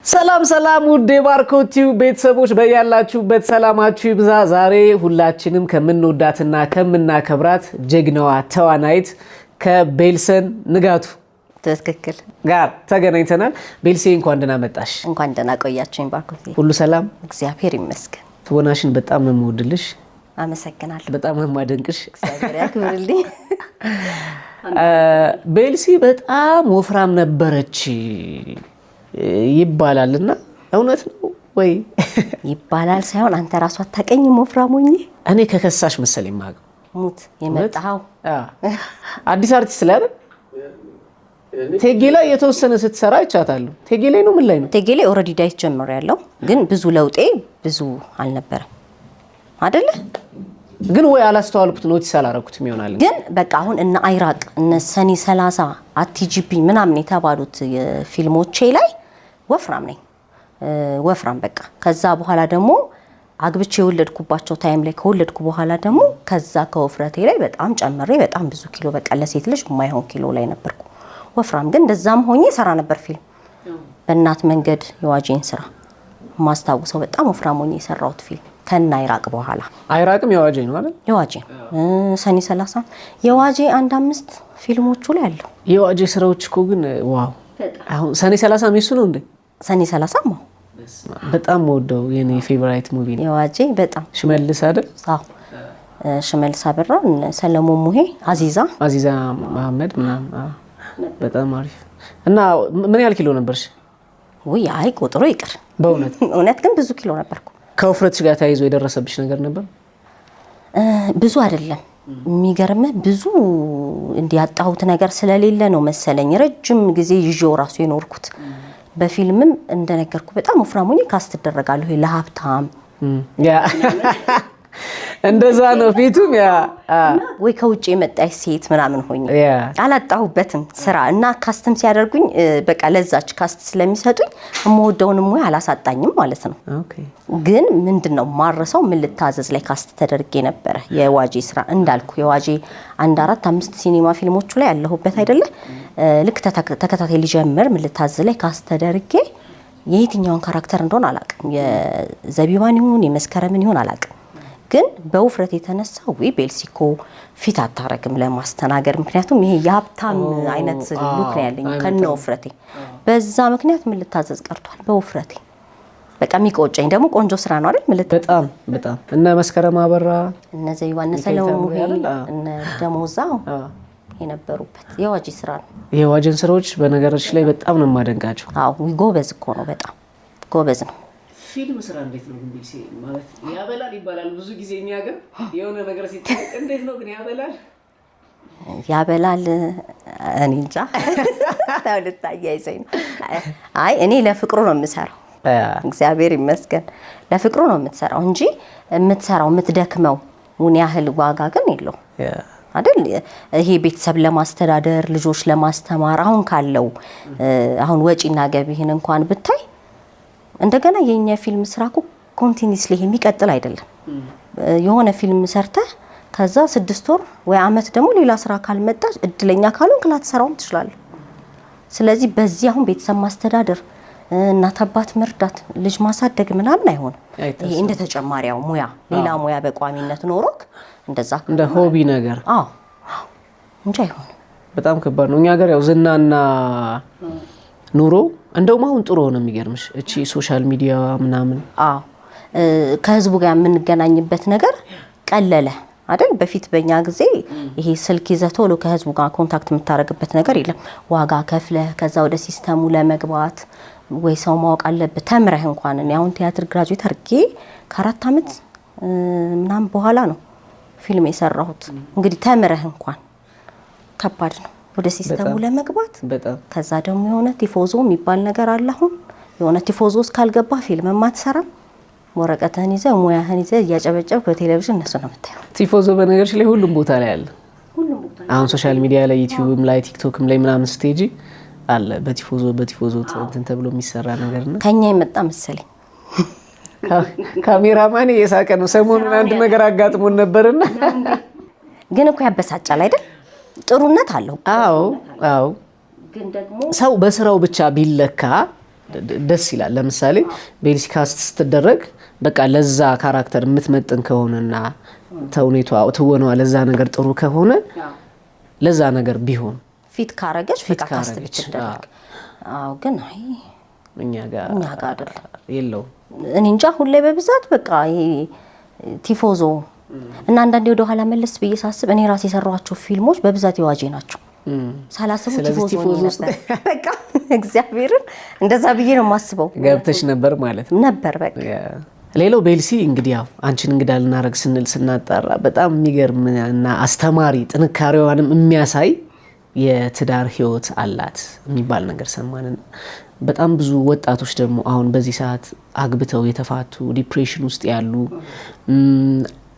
ሰላም ሰላም ውድ የባርኮቲው ቤተሰቦች በያላችሁበት ሰላማችሁ ይብዛ። ዛሬ ሁላችንም ከምንወዳትና ከምናከብራት ጀግናዋ ተዋናይት ከቤልሰን ንጋቱ ትክክል ጋር ተገናኝተናል። ቤልሴ እንኳን ደህና መጣሽ። እንኳን ደህና ቆያችሁኝ ባርኮቲ። ሁሉ ሰላም? እግዚአብሔር ይመስገን። ትወናሽን በጣም ነው የምወድልሽ። አመሰግናለሁ። በጣም ነው የማደንቅሽ። እግዚአብሔር ያክብርልኝ። ቤልሲ በጣም ወፍራም ነበረች ይባላልና እውነት ነው ወይ? ይባላል ሳይሆን አንተ ራሱ አታውቀኝም ወፍራም ሆኜ። እኔ ከከሳሽ መሰለኝ ማቀው ሙት የመጣው አዲስ አርቲስት ላይ አይደል? ቴጌ ላይ የተወሰነ ስትሰራ አይቻታለሁ። ቴጌ ላይ ነው ምን ላይ ነው? ቴጌ ላይ ኦልሬዲ ዳይት ጀምሬያለሁ፣ ግን ብዙ ለውጤ ብዙ አልነበረም አይደለ? ግን ወይ አላስተዋልኩት ኖቲስ አላረኩትም ይሆናል። ግን በቃ አሁን እነ አይራቅ እነ ሰኔ 30 አቲጂፒ ምናምን የተባሉት ፊልሞቼ ላይ ወፍራም ነኝ። ወፍራም በቃ ከዛ በኋላ ደግሞ አግብቼ የወለድኩባቸው ታይም ላይ ከወለድኩ በኋላ ደግሞ ከዛ ከወፍረቴ ላይ በጣም ጨምሬ በጣም ብዙ ኪሎ በቃ ለሴት ልጅ የማይሆን ኪሎ ላይ ነበርኩ ወፍራም። ግን እንደዛም ሆኜ ሰራ ነበር ፊልም በእናት መንገድ የዋጄን ስራ ማስታውሰው በጣም ወፍራም ሆኜ የሰራሁት ፊልም ከና አይራቅ በኋላ። አይራቅም የዋጄ ነው አይደል? የዋጄ ሰኔ 30 የዋጄ አንድ 5 ፊልሞቹ ላይ አለው። የዋጄ ስራዎች እኮ ግን ዋው! አሁን ሰኔ 30 ሚሱ ነው እንዴ? ሰኔ 30 ነው በጣም ወደው የኔ ፌቨራይት ሙቪ ነው የዋጄ። በጣም ሽመልስ አይደል? አዎ ሽመልስ አበራ፣ ሰለሞን ሙሄ፣ አዚዛ መሐመድ ምናምን በጣም አሪፍ። እና ምን ያህል ኪሎ ነበርሽ? ወይ አይ ቁጥሩ ይቅር በእውነት እውነት ግን ብዙ ኪሎ ነበርኩ። ከውፍረትሽ ጋር ተያይዞ የደረሰብሽ ነገር ነበር? ብዙ አይደለም የሚገርምህ፣ ብዙ እንዲያጣሁት ነገር ስለሌለ ነው መሰለኝ ረጅም ጊዜ ይዤው ራሱ የኖርኩት። በፊልምም እንደነገርኩ በጣም ወፍራም ሆኜ ካስት እደረጋለሁ ለሀብታም እንደዛ ነው ፊቱም ወይ ከውጭ የመጣች ሴት ምናምን ሆኜ አላጣሁበትም ስራ እና ካስትም ሲያደርጉኝ በቃ ለዛች ካስት ስለሚሰጡኝ የምወደውን ሙያ አላሳጣኝም ማለት ነው። ግን ምንድነው ማረሰው ምን ልታዘዝ ላይ ካስት ተደርጌ ነበረ። የዋጄ ስራ እንዳልኩ የዋጄ 1 4 5 ሲኒማ ፊልሞቹ ላይ ያለሁበት አይደለ? ልክ ተከታታይ ሊጀምር ምን ልታዘዝ ላይ ካስት ተደርጌ የየትኛውን ካራክተር እንደሆነ አላውቅም። የዘቢባን ይሁን የመስከረምን ይሁን አላውቅም። ግን በውፍረት የተነሳው ወይ ቤልሲኮ ፊት አታረግም ለማስተናገድ፣ ምክንያቱም ይሄ የሀብታም አይነት ሉክ ነው ያለኝ ከነ ውፍረቴ። በዛ ምክንያት ምን ልታዘዝ ቀርቷል በውፍረቴ። በቃ የሚቆጨኝ ደግሞ ቆንጆ ስራ ነው አይደል? በጣም በጣም እነ መስከረም አበራ እነ ዘይዋን ሰለሞን ሙሄ እነ ደሞዛ የነበሩበት የዋጄ ስራ ነው። የዋጄን ስራዎች በነገሮች ላይ በጣም ነው የማደንቃቸው። አዎ ጎበዝ እኮ ነው፣ በጣም ጎበዝ ነው። ፊልም ስራ እንዴት ነው ግን ቢልሲ? ማለት ያበላል ይባላል ብዙ ጊዜ እኛ ግን የሆነ ነገር ሲጠይቅ እንዴት ነው ግን ያበላል? ያበላል እኔ እንጃ ታውልታያይዘኝ ነው። አይ እኔ ለፍቅሩ ነው የምሰራው። እግዚአብሔር ይመስገን ለፍቅሩ ነው የምትሰራው እንጂ የምትሰራው የምትደክመው ምን ያህል ዋጋ ግን የለው አይደል? ይሄ ቤተሰብ ለማስተዳደር ልጆች ለማስተማር አሁን ካለው አሁን ወጪና ገቢህን እንኳን ብታይ እንደገና የኛ ፊልም ስራ እኮ ኮንቲኒስሊ የሚቀጥል አይደለም። የሆነ ፊልም ሰርተህ ከዛ 6 ወር ወይ አመት ደግሞ ሌላ ስራ ካልመጣ እድለኛ ካልሆንክ ላትሰራውም ትችላለህ። ስለዚህ በዚህ አሁን ቤተሰብ ማስተዳደር እናት አባት መርዳት ልጅ ማሳደግ ምናምን አይሆንም። ይሄ እንደ ተጨማሪው ሙያ ሌላ ሙያ በቋሚነት ኖሮክ እንደዛ እንደ ሆቢ ነገር እንጂ አይሆንም። በጣም ከባድ ነው። እኛ ሀገር ያው ዝናና ኑሮ እንደውም አሁን ጥሩ ሆነ የሚገርምሽ እቺ ሶሻል ሚዲያ ምናምን ከህዝቡ ጋር የምንገናኝበት ነገር ቀለለ አይደል? በፊት በእኛ ጊዜ ይሄ ስልክ ይዘህ ቶሎ ከህዝቡ ጋር ኮንታክት የምታደርግበት ነገር የለም። ዋጋ ከፍለህ ከዛ ወደ ሲስተሙ ለመግባት ወይ ሰው ማወቅ አለበት። ተምረህ እንኳን እኔ አሁን ቲያትር ግራጁዌት አድርጌ ከ4 አመት ምናምን በኋላ ነው ፊልም የሰራሁት። እንግዲህ ተምረህ እንኳን ከባድ ነው ወደ ሲስተሙ ለመግባት። ከዛ ደግሞ የሆነ ቲፎዞ የሚባል ነገር አለ። አሁን የሆነ ቲፎዞ እስካልገባ ፊልም ማትሰራ ወረቀትህን ይዘህ ሙያህን ይዘህ እያጨበጨብክ በቴሌቪዥን እነሱ ነው የምታየው። ቲፎዞ በነገርሽ ላይ ሁሉም ቦታ ላይ አለ። አሁን ሶሻል ሚዲያ ላይ ዩቲዩብም ላይ ቲክቶክም ላይ ምናምን ስቴጂ አለ በቲፎዞ እንትን ተብሎ የሚሰራ ነገር ነው። ከኛ የመጣ መሰለኝ። ካሜራማን እየሳቀ ነው። ሰሞኑን አንድ ነገር አጋጥሞን ነበርና ግን እኮ ያበሳጫል አይደል? ጥሩነት አለው። አዎ ግን ደግሞ ሰው በስራው ብቻ ቢለካ ደስ ይላል። ለምሳሌ ቤልሲ ካስት ስትደረግ በቃ ለዛ ካራክተር የምትመጥን ከሆነና ተውኔቷ ትወነዋ ለዛ ነገር ጥሩ ከሆነ ለዛ ነገር ቢሆን ፊት ካረገች በቃ ካስት ብትደረግ። አዎ ግን አይ እኛ ጋር አይደል የለው። እኔ እንጃ ሁሌ በብዛት በቃ ይሄ ቲፎዞ እና አንዳንዴ ወደ ኋላ መለስ ብዬ ሳስብ እኔ ራሴ የሰራኋቸው ፊልሞች በብዛት የዋጄ ናቸው። ሳላስቡ ቲፎዞ ነበር በቃ እግዚአብሔርን እንደዛ ብዬ ነው የማስበው። ገብተሽ ነበር ማለት ነበር በቃ። ሌላው ቤልሲ እንግዲህ ያው አንቺን እንግዳ ልናረግ ስናጣራ በጣም የሚገርምና አስተማሪ ጥንካሬዋንም የሚያሳይ የትዳር ህይወት አላት የሚባል ነገር ሰማንን። በጣም ብዙ ወጣቶች ደግሞ አሁን በዚህ ሰዓት አግብተው የተፋቱ ዲፕሬሽን ውስጥ ያሉ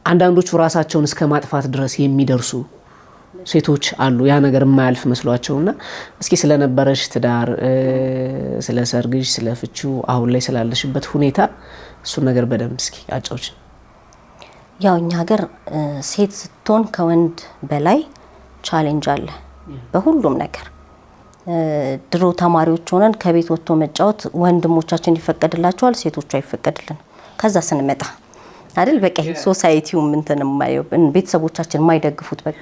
አንዳንዶቹ ራሳቸውን እስከ ማጥፋት ድረስ የሚደርሱ ሴቶች አሉ። ያ ነገር የማያልፍ መስሏቸውና እስኪ ስለነበረሽ ትዳር፣ ስለ ሰርግሽ፣ ስለ ፍቹ፣ አሁን ላይ ስላለሽበት ሁኔታ እሱን ነገር በደንብ እስኪ አጫውች። ያው እኛ ሀገር ሴት ስትሆን ከወንድ በላይ ቻሌንጅ አለ በሁሉም ነገር። ድሮ ተማሪዎች ሆነን ከቤት ወጥቶ መጫወት ወንድሞቻችን ይፈቀድላቸዋል፣ ሴቶቹ አይፈቀድልን። ከዛ ስንመጣ አይደል በቃ ሶሳይቲው እንትን የማየው ቤተሰቦቻችን የማይደግፉት በቃ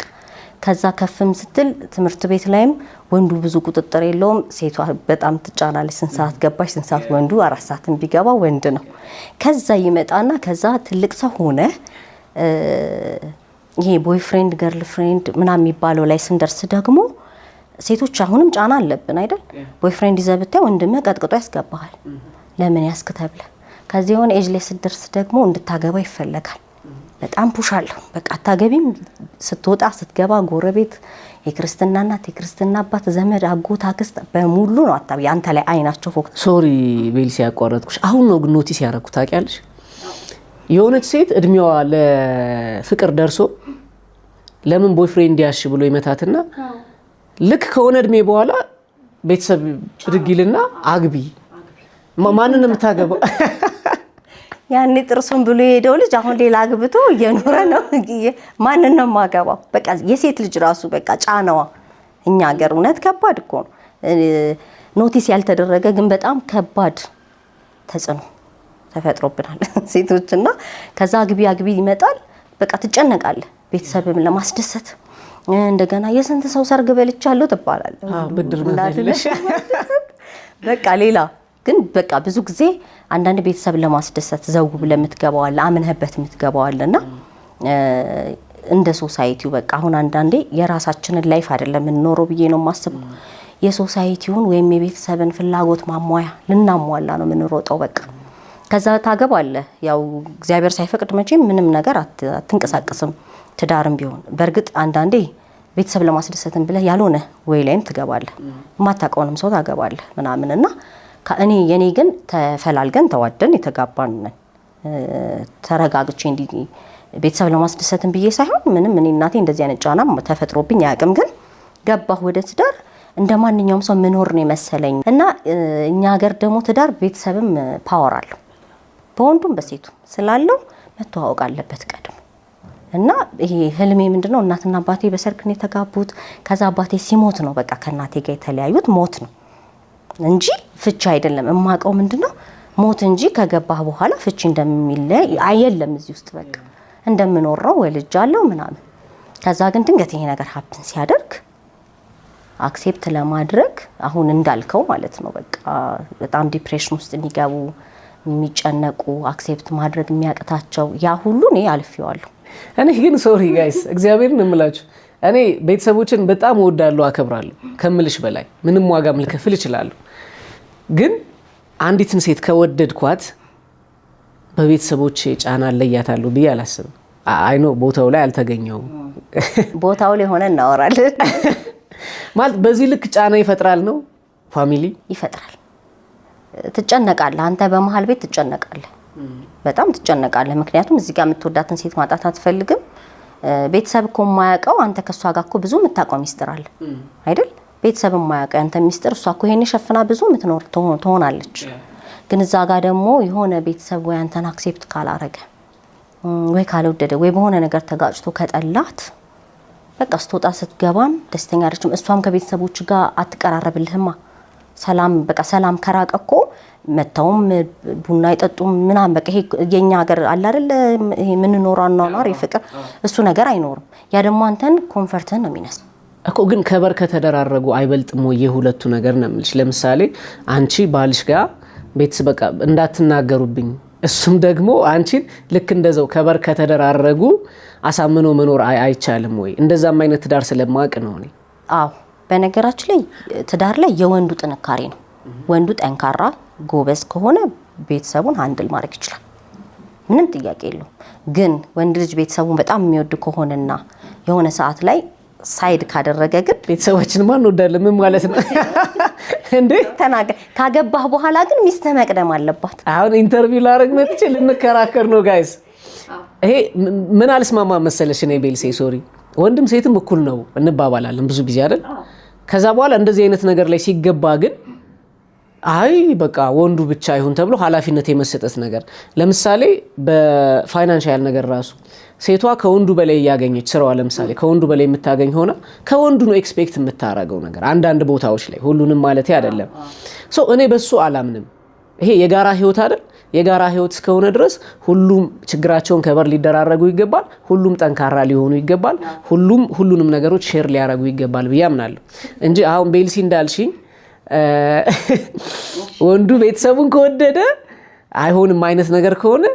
ከዛ ከፍም ስትል ትምህርት ቤት ላይም ወንዱ ብዙ ቁጥጥር የለውም፣ ሴቷ በጣም ትጫናለች። ስንት ሰዓት ገባሽ? ስንት ሰዓት? ወንዱ 4 ሰዓትም ቢገባ ወንድ ነው። ከዛ ይመጣና ከዛ ትልቅ ሰው ሆነ ይሄ ቦይፍሬንድ ገርል ፍሬንድ ምናምን የሚባለው ላይ ስንደርስ ደግሞ ሴቶች አሁንም ጫና አለብን አይደል? ቦይፍሬንድ ይዘህ ብታይ ወንድምህ ቀጥቅጦ ያስገባሃል። ለምን ያስክ ተብለ ከዚህ የሆነ ኤጅ ላይ ስትደርስ ደግሞ እንድታገባ ይፈለጋል። በጣም ፑሽ አለው በቃ አታገቢም። ስትወጣ ስትገባ ጎረቤት፣ የክርስትና እናት፣ የክርስትና አባት፣ ዘመድ፣ አጎት፣ አክስት በሙሉ ነው አታቢ አንተ ላይ አይናቸው ፎክ። ሶሪ ቤልሲ ያቋረጥኩሽ። አሁን ነው ግን ኖቲስ ያደረኩት ታውቂያለሽ? የሆነች ሴት እድሜዋ ለፍቅር ደርሶ ለምን ቦይፍሬንድ ያሽ ብሎ ይመታትና ልክ ከሆነ እድሜ በኋላ ቤተሰብ ብድጊልና አግቢ ማንን የምታገባው? ያኔ ጥርሱን ብሎ የሄደው ልጅ አሁን ሌላ አግብቶ እየኖረ ነው። ማንን ነው የማገባው? በቃ የሴት ልጅ ራሱ በቃ ጫናዋ እኛ ሀገር እውነት ከባድ እኮ ነው። ኖቲስ ያልተደረገ ግን በጣም ከባድ ተጽዕኖ ተፈጥሮብናል ሴቶችና ከዛ አግቢ ይመጣል። በቃ ትጨነቃለህ ቤተሰብም ለማስደሰት እንደገና የስንት ሰው ሰርግ በልቻለሁ ትባላለህ። ብድር መለሽ በቃ ሌላ ግን በቃ ብዙ ጊዜ አንዳንድ ቤተሰብ ለማስደሰት ዘው ብለህ የምትገባው አለ፣ አምነህበት የምትገባው አለና እንደ ሶሳይቲው በቃ አሁን አንዳንዴ የራሳችንን ላይፍ አይደለም የምንኖረው ብዬ ነው የማስበው። የሶሳይቲውን ወይም የቤተሰብን ፍላጎት ማሟያ ልናሟላ ነው የምንሮጠው በቃ። ከዛ ታገባለህ። ያው እግዚአብሔር ሳይፈቅድ መቼም ምንም ነገር አትንቀሳቀስም ትዳርም ቢሆን። በእርግጥ አንዳንዴ ቤተሰብ ለማስደሰትም ብለህ ያልሆነ ወይ ላይም ትገባለህ፣ የማታውቀውንም ሰው ታገባለህ ምናምንና የኔ ግን ተፈላልገን ተዋደን የተጋባን ነን። ተረጋግቼ እንዲ ቤተሰብ ለማስደሰትም ብዬ ሳይሆን ምንም እኔ እናቴ እንደዚህ አይነት ጫና ተፈጥሮብኝ አያውቅም። ግን ገባሁ ወደ ትዳር እንደ ማንኛውም ሰው መኖር ነው መሰለኝ። እና እኛ ሀገር ደግሞ ትዳር ቤተሰብም ፓወር አለው በወንዱም በሴቱም ስላለው መተዋወቅ አለበት ቀድሞ። እና ይሄ ህልሜ ምንድነው እናትና አባቴ በሰርግ ነው የተጋቡት። ከዛ አባቴ ሲሞት ነው በቃ ከእናቴ ጋር የተለያዩት። ሞት ነው እንጂ ፍቺ አይደለም። እማቀው ምንድነው ሞት እንጂ ከገባህ በኋላ ፍቺ እንደሚለይ አይደለም። እዚህ ውስጥ በቃ እንደምኖረው ወልጃለሁ ምናምን። ከዛ ግን ድንገት ይሄ ነገር ሀፕን ሲያደርግ አክሴፕት ለማድረግ አሁን እንዳልከው ማለት ነው በቃ በጣም ዲፕሬሽን ውስጥ የሚገቡ የሚጨነቁ አክሴፕት ማድረግ የሚያቅታቸው ያ ሁሉ እኔ አልፌዋለሁ። እኔ ግን ሶሪ ጋይስ እግዚአብሔርን እምላችሁ እኔ ቤተሰቦችን በጣም እወዳለሁ አከብራለሁ ከምልሽ በላይ ምንም ዋጋ ልከፍል እችላለሁ። ግን አንዲትን ሴት ከወደድኳት በቤተሰቦቼ ጫና ለያታለሁ ብዬ አላስብም። አይኖ ቦታው ላይ አልተገኘውም። ቦታው ላይ ሆነ እናወራለን ማለት በዚህ ልክ ጫና ይፈጥራል ነው ፋሚሊ ይፈጥራል። ትጨነቃለህ አንተ በመሃል ቤት ትጨነቃለህ፣ በጣም ትጨነቃለህ። ምክንያቱም እዚህ ጋር የምትወዳትን ሴት ማጣት አትፈልግም። ቤተሰብ እኮ የማያውቀው አንተ ከሷ ጋር እኮ ብዙ የምታውቀው ሚስጥር አለ አይደል? ቤተሰብ የማያውቀው አንተ ሚስጥር እሷ እኮ ይሄን ሸፍና ብዙ የምትኖር ትሆናለች። ግን እዛ ጋር ደግሞ የሆነ ቤተሰብ ወይ አንተን አክሴፕት ካላረገ ወይ ካልወደደ ወይ በሆነ ነገር ተጋጭቶ ከጠላት በቃ ስትወጣ ስትገባም ደስተኛ አይደለም። እሷም ከቤተሰቦች ጋር አትቀራረብልህማ። ሰላም በቃ ሰላም ከራቀኮ መተውም ቡና አይጠጡም ምናምን በቃ ይሄ የኛ ሀገር አለ አይደል ይሄ ምን ኖራናው ፍቅር እሱ ነገር አይኖርም። ያ ደግሞ አንተን ኮንፈርትን ነው የሚነሳ እኮ። ግን ከበር ከተደራረጉ አይበልጥም ወይ የሁለቱ ነገር ነው የምልሽ። ለምሳሌ አንቺ ባልሽ ጋር ቤተሰብ በቃ እንዳትናገሩብኝ እሱም ደግሞ አንቺን ልክ እንደዛው ከበር ከተደራረጉ አሳምኖ መኖር አይቻልም ወይ? እንደዛም አይነት ትዳር ስለማቅ ነው እኔ። አዎ በነገራችን ላይ ትዳር ላይ የወንዱ ጥንካሬ ነው። ወንዱ ጠንካራ ጎበዝ ከሆነ ቤተሰቡን ሃንድል ማድረግ ይችላል፣ ምንም ጥያቄ የለውም። ግን ወንድ ልጅ ቤተሰቡን በጣም የሚወድ ከሆነና የሆነ ሰዓት ላይ ሳይድ ካደረገ ግን ቤተሰባችን ማን ወዳለ ምን ማለት ነው እንዴ? ተናገ ካገባህ በኋላ ግን ሚስት መቅደም አለባት። አሁን ኢንተርቪው ላረግ መጥቼ ልንከራከር ነው ጋይስ። ይሄ ምን አልስማማ መሰለሽ እኔ ቤልሴ ሶሪ ወንድም ሴትም እኩል ነው እንባባላለን ብዙ ጊዜ አይደል? ከዛ በኋላ እንደዚህ አይነት ነገር ላይ ሲገባ ግን አይ በቃ ወንዱ ብቻ ይሁን ተብሎ ኃላፊነት የመሰጠት ነገር ለምሳሌ በፋይናንሻል ነገር ራሱ ሴቷ ከወንዱ በላይ ያገኘች ስራዋ ለምሳሌ ከወንዱ በላይ የምታገኝ ሆነ ከወንዱ ነው ኤክስፔክት የምታረገው ነገር አንዳንድ ቦታዎች ላይ ሁሉንም ማለት አይደለም። ሶ እኔ በሱ አላምንም። ይሄ የጋራ ህይወት አይደል? የጋራ ህይወት እስከሆነ ድረስ ሁሉም ችግራቸውን ከበር ሊደራረጉ ይገባል። ሁሉም ጠንካራ ሊሆኑ ይገባል። ሁሉንም ነገሮች ሼር ሊያረጉ ይገባል ብዬ አምናለሁ እንጂ አሁን ቤልሲ እንዳልሽኝ ወንዱ ቤተሰቡን ከወደደ አይሆንም አይነት ነገር ከሆነ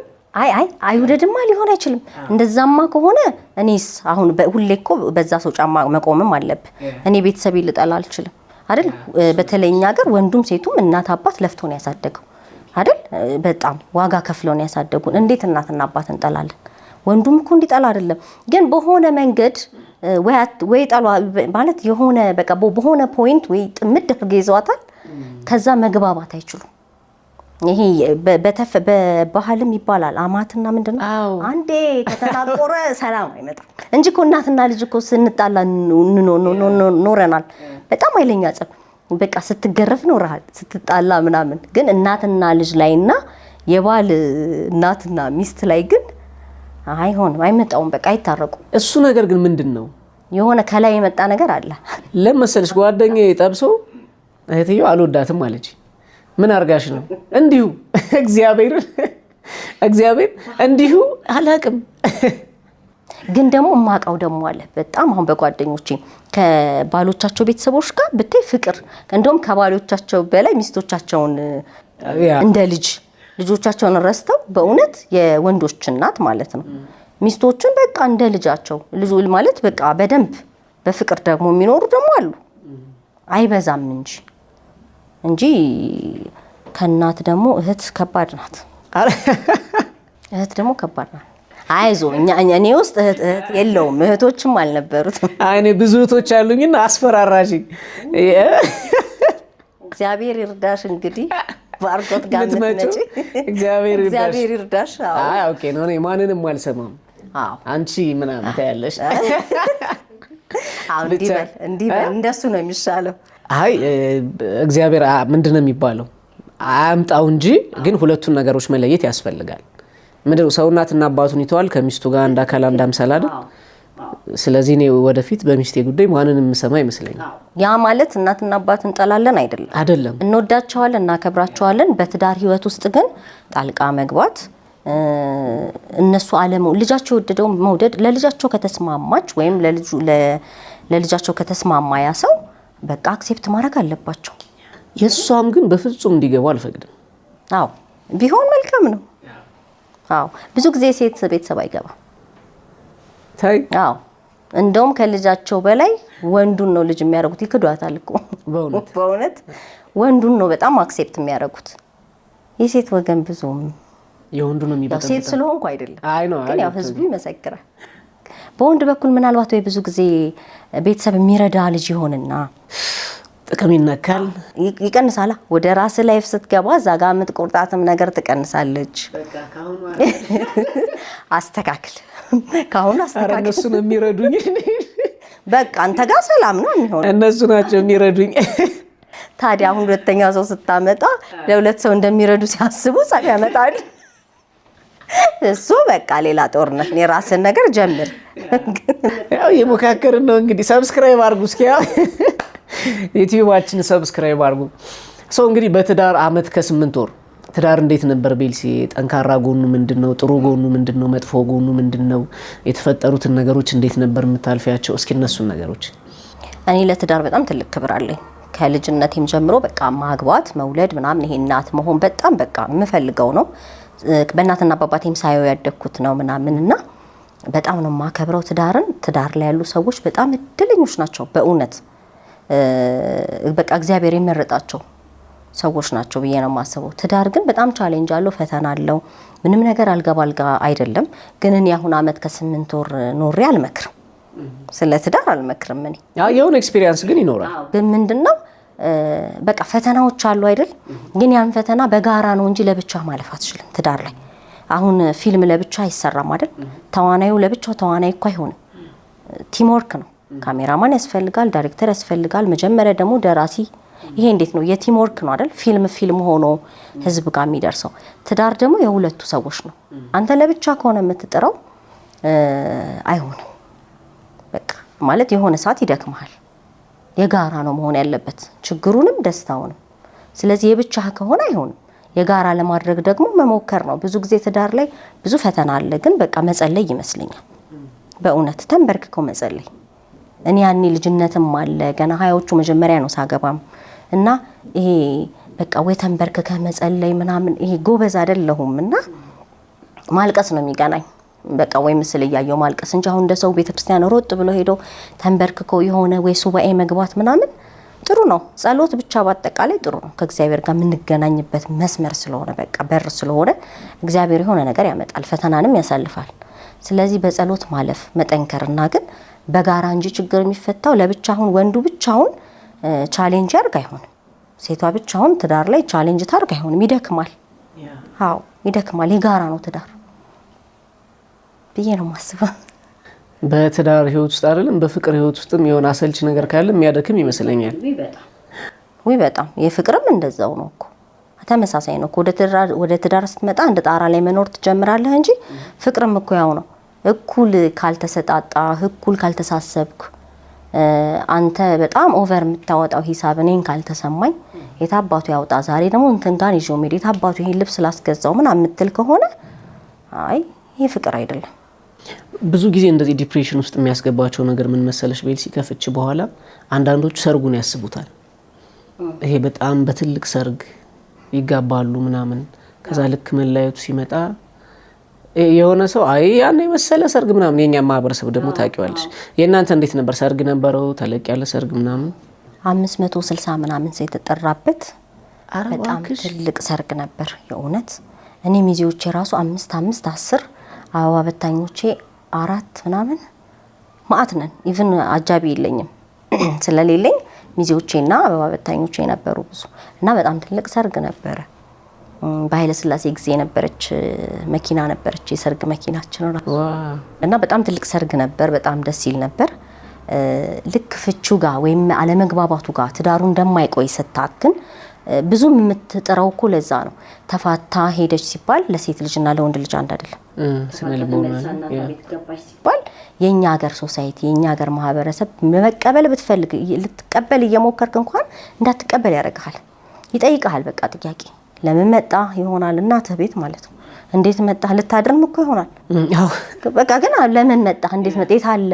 አይወደድማ ሊሆን አይችልም። እንደዛማ ከሆነ እኔስ አሁን ሁሌ እኮ በዛ ሰው ጫማ መቆምም አለብህ። እኔ ቤተሰብ ልጠላ አልችልም አይደል? በተለይኛ ሀገር ወንዱም ሴቱም እናት አባት ለፍቶ ነው ያሳደገው አይደል? በጣም ዋጋ ከፍለው ነው ያሳደጉን። እንዴት እናትና አባት እንጠላለን? ወንዱም እኮ እንዲጠላ አይደለም፣ ግን በሆነ መንገድ ወይ ጠሏ ማለት የሆነ በቃ በሆነ ፖይንት ወይ ጥምድ አድርገው ይዘዋታል። ከዛ መግባባት አይችሉም። ይሄ በባህልም ይባላል አማትና ምንድነው አንዴ ከተናቆረ ሰላም አይመጣም እንጂ እኮ እናትና ልጅ እኮ ስንጣላ ኖረናል። በጣም ኃይለኛ ጸብ በቃ ስትገረፍ ኖርሃል ስትጣላ ምናምን። ግን እናትና ልጅ ላይና የባል እናትና ሚስት ላይ ግን አይሆንም፣ አይመጣውም፣ በቃ አይታረቁ። እሱ ነገር ግን ምንድነው የሆነ ከላይ የመጣ ነገር አለ። ለምሳሌ ጓደኛዬ ጠብሶ እህትየው አልወዳትም አለች። ምን አርጋሽ ነው? እንዲሁ እግዚአብሔር እንዲሁ አላቅም። ግን ደግሞ ማቃው ደግሞ አለ በጣም አሁን በጓደኞቼ ከባሎቻቸው ቤተሰቦች ጋር ብታይ ፍቅር እንደውም ከባሎቻቸው በላይ ሚስቶቻቸውን እንደ ልጆቻቸውን ረስተው በእውነት የወንዶች እናት ማለት ነው ሚስቶችን በቃ እንደ ልጃቸው ልጅ ማለት በቃ በደንብ በፍቅር ደግሞ የሚኖሩ ደግሞ አሉ። አይበዛም እንጂ ከእናት ደግሞ እህት ከባድ ናት። እህት ደግሞ ከባድ ናት። አይዞ እኔ ውስጥ እህት የለውም፣ እህቶችም አልነበሩትም። እኔ ብዙ እህቶች አሉኝና አስፈራራሽኝ። እግዚአብሔር ይርዳሽ እንግዲህ ባርኮት ጋር ምትመጪ እግዚአብሔር ይርዳሽ። አይ ኦኬ ነው። እኔ ማንንም አልሰማም። አንቺ ምናምን ታያለሽ። እንዲበል እንደሱ ነው የሚሻለው። አይ እግዚአብሔር ምንድነው የሚባለው አያምጣው እንጂ ግን ሁለቱን ነገሮች መለየት ያስፈልጋል። ምንድነው ሰው እናትና አባቱን ይተዋል ከሚስቱ ጋር አንድ አካል አንድ አምሳል አይደል? ስለዚህ እኔ ወደፊት በሚስቴ ጉዳይ ማንንም ሰማ ይመስለኛል። ያ ማለት እናትና አባትን እንጠላለን አይደለም። እንወዳቸዋለን፣ እናከብራቸዋለን። በትዳር ህይወት ውስጥ ግን ጣልቃ መግባት እነሱ ልጃቸው የወደደው መውደድ ለልጃቸው ከተስማማች ወይም ለልጃቸው ከተስማማ ያ ሰው በቃ አክሴፕት ማድረግ አለባቸው። የሷም ግን በፍጹም እንዲገባ አልፈቅድም። አዎ ቢሆን መልካም ነው። አዎ ብዙ ጊዜ ሴት ቤተሰብ አይገባም። ታይ አዎ እንደውም ከልጃቸው በላይ ወንዱን ነው ልጅ የሚያደርጉት። ይክዷታል እኮ በእውነት ወንዱን ነው በጣም አክሴፕት የሚያደርጉት። የሴት ወገን ብዙም የወንዱ ነው የሚበጣው። ሴት ስለሆንኩ አይደለም ግን ያው ህዝቡ ይመሰክራል። በወንድ በኩል ምናልባት ወይ ብዙ ጊዜ ቤተሰብ የሚረዳ ልጅ ይሆንና ጥቅም ይነካል፣ ይቀንሳል። ወደ ራስ ላይፍ ስትገባ እዛ ጋር የምትቆርጣትም ነገር ትቀንሳለች። አስተካክል ካሁን አስተካክል። እነሱ ነው የሚረዱኝ። በቃ አንተ ጋር ሰላም ነው የሚሆነው። እነሱ ናቸው የሚረዱኝ። ታዲያ አሁን ሁለተኛ ሰው ስታመጣ ለሁለት ሰው እንደሚረዱ ሲያስቡ ጸብ ያመጣል። እሱ በቃ ሌላ ጦርነት። የራስን ነገር ጀምር። ያው የሞካከርን ነው እንግዲህ። ሰብስክራይብ አድርጉ እስኪ ዩቲዩባችን ሰብስክራይብ አድርጉ። ሰው እንግዲህ በትዳር አመት ከ8 ወር ትዳር እንዴት ነበር ቤልሲ? ጠንካራ ጎኑ ምንድነው? ጥሩ ጎኑ ምንድነው? መጥፎ ጎኑ ምንድነው? የተፈጠሩትን ነገሮች እንዴት ነበር የምታልፊያቸው? እስኪ እነሱን ነገሮች። እኔ ለትዳር በጣም ትልቅ ክብር አለኝ። ከልጅነቴም ጀምሮ በቃ ማግባት መውለድ ምናምን ይሄ እናት መሆን በጣም በቃ የምፈልገው ነው። በእናትና አባቴም ሳየው ያደግኩት ነው ምናምንና በጣም ነው የማከብረው ትዳርን። ትዳር ላይ ያሉ ሰዎች በጣም እድለኞች ናቸው በእውነት በቃ እግዚአብሔር የመረጣቸው ሰዎች ናቸው ብዬ ነው የማስበው። ትዳር ግን በጣም ቻሌንጅ አለው፣ ፈተና አለው። ምንም ነገር አልጋ ባልጋ አይደለም። ግን እኔ አሁን አመት ከ8 ወር ኖሬ አልመክርም፣ ስለ ትዳር አልመክርም። እኔ የሆነ ኤክስፒሪየንስ ግን ይኖራል። ግን ምንድነው በቃ ፈተናዎች አሉ አይደል? ግን ያን ፈተና በጋራ ነው እንጂ ለብቻ ማለፍ አትችልም ትዳር ላይ። አሁን ፊልም ለብቻ አይሰራም አይደል? ተዋናዩ ለብቻው ተዋናይ እኮ አይሆንም። ቲም ወርክ ነው። ካሜራማን ያስፈልጋል፣ ዳይሬክተር ያስፈልጋል፣ መጀመሪያ ደግሞ ደራሲ። ይሄ እንዴት ነው? የቲም ወርክ ነው አይደል? ፊልም ሆኖ ህዝብ ጋር የሚደርሰው። ትዳር ደግሞ የሁለቱ ሰዎች ነው። አንተ ለብቻ ከሆነ የምትጥረው አይሆንም። በቃ ማለት የሆነ ሰዓት ይደክማል። የጋራ ነው መሆን ያለበት፣ ችግሩንም ደስታውንም። ስለዚህ የብቻ ከሆነ አይሆንም። የጋራ ለማድረግ ደግሞ መሞከር ነው። ብዙ ጊዜ ትዳር ላይ ብዙ ፈተና አለ። ግን በቃ መጸለይ ይመስለኛል። በእውነት ተንበርክከው መጸለይ። እኔ ያኔ ልጅነትም አለ ገና 20ዎቹ መጀመሪያ ነው ሳገባም እና ይሄ በቃ ወይ ተንበርክከ መጸለይ ምናምን ይሄ ጎበዝ አይደለሁም እና ማልቀስ ነው የሚገናኝ። በቃ ወይ ምስል እያየው ማልቀስ እንጂ አሁን እንደሰው ቤተክርስቲያን ሮጥ ብሎ ሄዶ ተንበርክኮ የሆነ ወይ ሱባኤ መግባት ምናምን ጥሩ ነው። ጸሎት ብቻ በአጠቃላይ ጥሩ ነው። ከእግዚአብሔር ጋር የምንገናኝበት መስመር ስለሆነ በቃ በር ስለሆነ እግዚአብሔር የሆነ ነገር ያመጣል፣ ፈተናንም ያሳልፋል። ስለዚህ በጸሎት ማለፍ መጠንከርና ግን በጋራ እንጂ ችግር የሚፈታው ለብቻ አሁን ወንዱ ብቻውን ቻሌንጅ ያርግ አይሆንም። ሴቷ ብቻውን ትዳር ላይ ቻሌንጅ ታርግ አይሆንም። ይደክማል። አዎ ይደክማል። የጋራ ነው ትዳር ብዬ ነው ማስበው። በትዳር ህይወት ውስጥ አይደለም በፍቅር ህይወት ውስጥም የሆነ አሰልች ነገር ካለ የሚያደክም ይመስለኛል። ወይ በጣም የፍቅርም እንደዛው ነው እኮ ተመሳሳይ ነው እኮ። ወደ ትዳር ስትመጣ እንደ ጣራ ላይ መኖር ትጀምራለህ እንጂ ፍቅርም እኮ ያው ነው። እኩል ካልተሰጣጣ እኩል ካልተሳሰብኩ አንተ በጣም ኦቨር የምታወጣው ሂሳብ እኔን ካልተሰማኝ የታባቱ ያውጣ ዛሬ ደግሞ እንትን ጋር ይዤው ሜድ የታባቱ ይሄን ልብስ ላስገዛው ምን አምትል ከሆነ አይ ይሄ ፍቅር አይደለም። ብዙ ጊዜ እንደዚህ ዲፕሬሽን ውስጥ የሚያስገባቸው ነገር ምን መሰለሽ ቤልሲ? ከፍች በኋላ አንዳንዶቹ ሰርጉን ያስቡታል። ይሄ በጣም በትልቅ ሰርግ ይጋባሉ ምናምን። ከዛ ልክ መለያየቱ ሲመጣ የሆነ ሰው አይ ያን የመሰለ ሰርግ ምናምን። የኛ ማህበረሰብ ደግሞ ታውቂዋለሽ። የእናንተ እንዴት ነበር? ሰርግ ነበረው? ተለቅ ያለ ሰርግ ምናምን 560 ምናምን ሰው የተጠራበት በጣም ትልቅ ሰርግ ነበር የእውነት። እኔ ሚዜዎቼ ራሱ 5 10 አበባ በታኞቼ 4 ምናምን ማአት ነን። ኢቭን አጃቢ የለኝም ስለሌለኝ ሚዜዎቼና አበባ በታኞቼ ነበሩ ብዙ እና በጣም ትልቅ ሰርግ ነበረ። በኃይለ ሥላሴ ጊዜ ነበረች መኪና ነበረች የሰርግ መኪናችን ራሱ እና በጣም ትልቅ ሰርግ ነበር። በጣም ደስ ይል ነበር። ልክ ፍቹ ጋር ወይም አለመግባባቱ ጋር ትዳሩ እንደማይቆይ ስታክን ብዙም የምትጥረው እኮ ለዛ ነው። ተፋታ ሄደች ሲባል ለሴት ልጅና ለወንድ ልጅ አንድ አይደለም። ሲባል የኛ ሀገር ሶሳይቲ የኛ ሀገር ማህበረሰብ መቀበል ብትፈልግ ልትቀበል እየሞከርክ እንኳን እንዳትቀበል ያደርግሃል። ይጠይቅሃል። በቃ ጥያቄ ለምን መጣ ይሆናል እናትህ ቤት ማለት ነው። እንዴት መጣ ልታድርም እኮ ይሆናል። በቃ ግን ለምን መጣ እንዴት መጣ የት አለ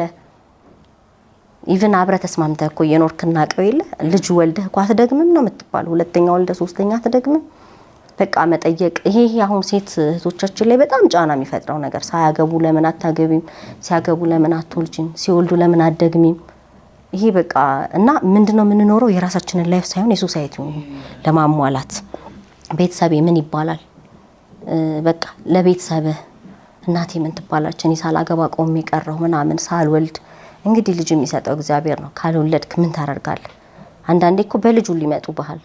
ኢቭን አብረ ተስማምተህ እኮ የኖርክና ቀው የለ ልጅ ወልደህ እኮ አትደግምም ነው የምትባለው። ሁለተኛ ወልደ ሶስተኛ አትደግምም። በቃ መጠየቅ ይሄ አሁን ሴት እህቶቻችን ላይ በጣም ጫና የሚፈጥረው ነገር ሳያገቡ ለምን አታገቢም፣ ሲያገቡ ለምን አትወልጂም፣ ሲወልዱ ለምን አትደግሚም። ይሄ በቃ እና ምንድነው የምንኖረው የራሳችንን ላይፍ ሳይሆን የሶሳይቲውን ለማሟላት ቤተሰብ ምን ይባላል በቃ ለቤተሰብ እናቴ ምን ትባላለች እኔ ሳላገባ ቆሜ ቀረው ምናምን ሳልወልድ። እንግዲህ ልጅ የሚሰጠው እግዚአብሔር ነው። ካልወለድክ ምን ታደርጋለህ? አንዳንዴ እኮ በልጁ ሊመጡ ባህል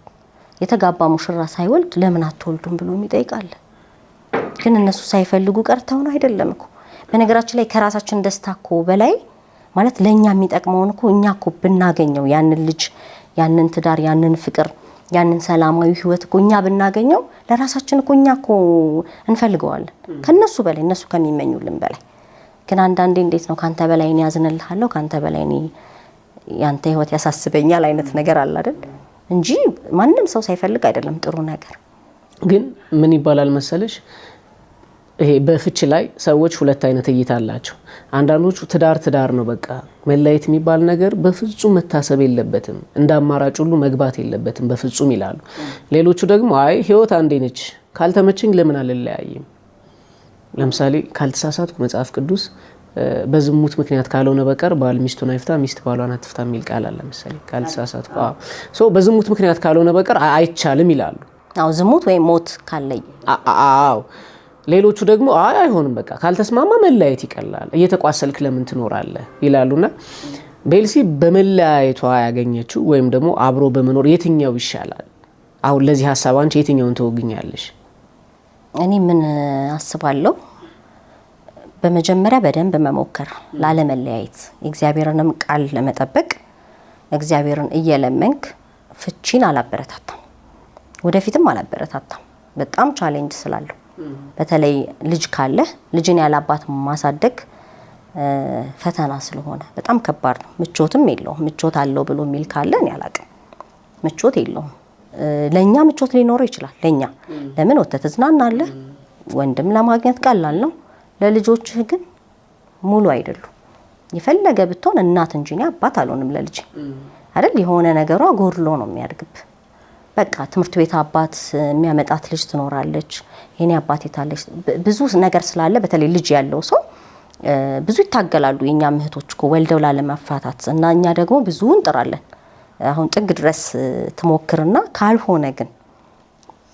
የተጋባ ሙሽራ ሳይወልድ ለምን አትወልዱም ብሎ ይጠይቃል። ግን እነሱ ሳይፈልጉ ቀርተው ነው አይደለም እኮ። በነገራችን ላይ ከራሳችን ደስታ እኮ በላይ ማለት ለኛ የሚጠቅመውን እኮ እኛ እኮ ብናገኘው ያንን ልጅ ያንን ትዳር ያንን ፍቅር ያንን ሰላማዊ ህይወት እኮ እኛ ብናገኘው ለራሳችን እኮ እኛ እኮ እንፈልገዋለን ከነሱ በላይ እነሱ ከሚመኙልን በላይ። ግን አንዳንዴ እንዴት ነው ካንተ በላይ እኔ ያዝንልሃለሁ ካንተ በላይ እኔ ያንተ ህይወት ያሳስበኛል አይነት ነገር አለ አይደል? እንጂ ማንም ሰው ሳይፈልግ አይደለም ጥሩ ነገር። ግን ምን ይባላል መሰለሽ ይሄ በፍች ላይ ሰዎች ሁለት አይነት እይታ አላቸው። አንዳንዶቹ ትዳር ነው በቃ መለያየት የሚባል ነገር በፍጹም መታሰብ የለበትም እንደ አማራጭ ሁሉ መግባት የለበትም በፍጹም ይላሉ። ሌሎቹ ደግሞ አይ ህይወት አንዴ ነች ካልተመቸኝ ለምን አልለያይም። ለምሳሌ ካልተሳሳትኩ መጽሐፍ ቅዱስ በዝሙት ምክንያት ካልሆነ በቀር ባል ሚስቱን አይፍታ ሚስት ባሏን አትፍታ የሚል ቃል አለ መሰለኝ ካልተሳሳትኩ። ሶ በዝሙት ምክንያት ካልሆነ በቀር አይቻልም ይላሉ። አዎ ዝሙት ወይ ሞት ካለኝ አዎ። ሌሎቹ ደግሞ አይሆንም በቃ ካልተስማማ መለያየት ይቀላል እየተቋሰልክ ለምን ትኖራለህ ይላሉና ቤልሲ በመለያየቷ ያገኘችው ወይም ደግሞ አብሮ በመኖር የትኛው ይሻላል? አሁን ለዚህ ሐሳብ አንቺ የትኛውን ተወግኛለሽ? እኔ ምን አስባለሁ በመጀመሪያ በደንብ መሞከር ላለመለያየት የእግዚአብሔርንም ቃል ለመጠበቅ እግዚአብሔርን እየለመንክ ፍቺን አላበረታታም፣ ወደፊትም አላበረታታም። በጣም ቻሌንጅ ስላለው በተለይ ልጅ ካለ ልጅን ያላባት ማሳደግ ፈተና ስለሆነ በጣም ከባድ ነው። ምቾትም የለውም። ምቾት አለው ብሎ የሚል ካለ እኔ አላቅም። ምቾት የለውም። ለኛ ምቾት ሊኖረው ይችላል። ለኛ ለምን ወተት ትዝናናለህ፣ ወንድም ለማግኘት ቀላል ነው። ለልጆችህ ግን ሙሉ አይደሉም። የፈለገ ብትሆን እናት እንጂ እኔ አባት አልሆንም ለልጅ አይደል? የሆነ ነገሯ ጎድሎ ነው የሚያድግብ። በቃ ትምህርት ቤት አባት የሚያመጣት ልጅ ትኖራለች። የኔ አባት የታለች ብዙ ነገር ስላለ በተለይ ልጅ ያለው ሰው ብዙ ይታገላሉ። የኛ እህቶች እኮ ወልደው ላለማፋታት እና እኛ ደግሞ ብዙ እንጥራለን። አሁን ጥግ ድረስ ትሞክርና ካልሆነ ግን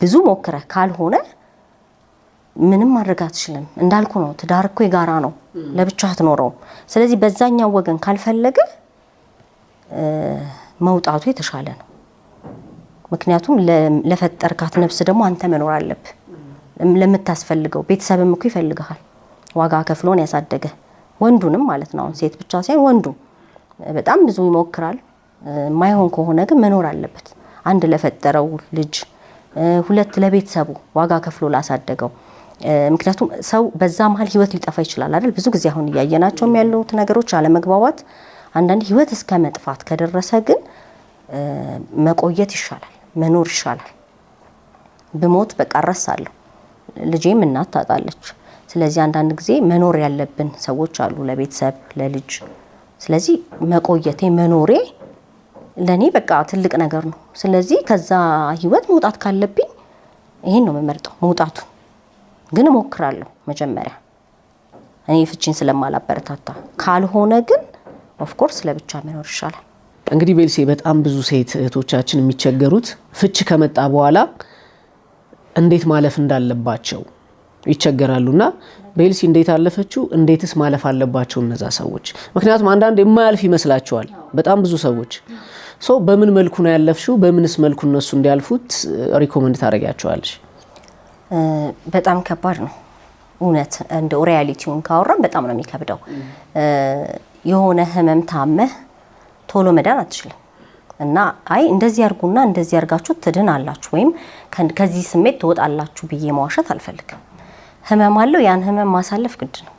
ብዙ ሞክረህ ካልሆነ ምንም ማድረግ አትችልም። እንዳልኩ ነው ትዳር እኮ የጋራ ነው፣ ለብቻህ አትኖረውም። ስለዚህ በዛኛው ወገን ካልፈለገ መውጣቱ የተሻለ ነው። ምክንያቱም ለፈጠርካት ነፍስ ደግሞ አንተ መኖር አለብህ። ለምታስፈልገው ቤተሰብም እኮ ይፈልግሃል። ዋጋ ከፍሎን ያሳደገ ወንዱንም ማለት ነው። ሴት ብቻ ሳይሆን ወንዱ በጣም ብዙ ይሞክራል። ማይሆን ከሆነ ግን መኖር አለበት። አንድ ለፈጠረው ልጅ፣ ሁለት ለቤተሰቡ ዋጋ ከፍሎ ላሳደገው። ምክንያቱም ሰው በዛ መሀል ህይወት ሊጠፋ ይችላል አይደል? ብዙ ጊዜ አሁን እያየናቸውም ያሉት ነገሮች አለመግባባት፣ አንዳንድ ህይወት እስከ መጥፋት ከደረሰ ግን መቆየት ይሻላል፣ መኖር ይሻላል። ብሞት በቃ እረሳለሁ፣ ልጄም እናት ታጣለች። ስለዚህ አንዳንድ ጊዜ መኖር ያለብን ሰዎች አሉ ለቤተሰብ ለልጅ። ስለዚህ መቆየቴ መኖሬ ለኔ በቃ ትልቅ ነገር ነው። ስለዚህ ከዛ ህይወት መውጣት ካለብኝ ይሄን ነው የምመርጠው፣ መውጣቱ ግን እሞክራለሁ መጀመሪያ እኔ ፍቺን ስለማላበረታታ። ካልሆነ ግን ኦፍ ኮርስ ለብቻ መኖር ይሻላል። እንግዲህ ቤልሲ በጣም ብዙ ሴት እህቶቻችን የሚቸገሩት ፍች ከመጣ በኋላ እንዴት ማለፍ እንዳለባቸው ይቸገራሉና ቤልሲ እንዴት አለፈችው? እንዴትስ ማለፍ አለባቸው እነዛ ሰዎች? ምክንያቱም አንዳንድ የማያልፍ ይመስላቸዋል በጣም ብዙ ሰዎች። በምን መልኩ ነው ያለፍሽው? በምንስ መልኩ እነሱ እንዲያልፉት ሪኮመንድ ታደርጊያቸዋለሽ? በጣም ከባድ ነው እውነት። እንደ ሪያሊቲውን ካወራን በጣም ነው የሚከብደው። የሆነ ህመም ታመህ ቶሎ መዳን አትችልም እና አይ እንደዚህ አርጉና እንደዚህ አርጋችሁ ትድናላችሁ ወይም ከዚህ ስሜት ትወጣላችሁ ብዬ መዋሸት አልፈልግም። ህመም አለው፣ ያን ህመም ማሳለፍ ግድ ነው።